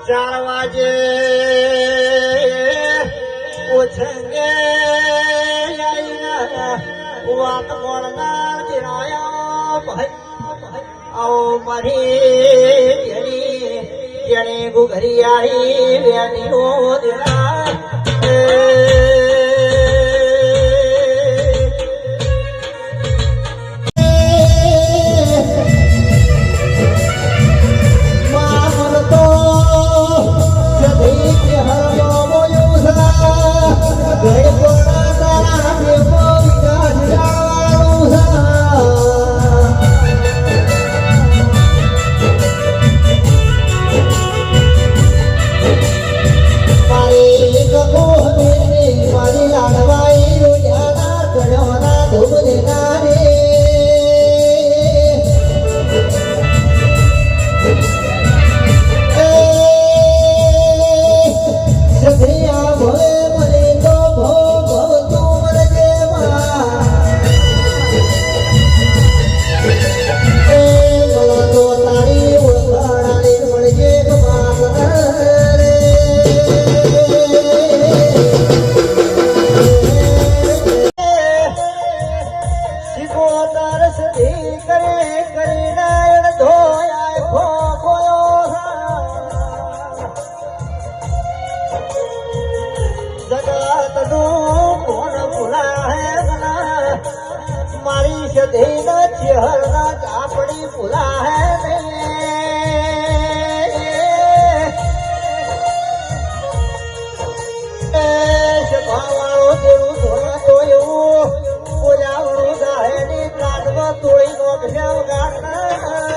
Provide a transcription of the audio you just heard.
જાણવાજે ઓછંગે વાત મોડનાર જીરાયા ભાઈ આવો મારી જેણે ગુઘરી આવી વેણીઓ દેરા मारी सधीन चेहरा चापड़ी फुला है भावाड़ो तेरू सोना तोड़ू पूजावड़ू गाहेनी काटवा तोड़ी नो गाना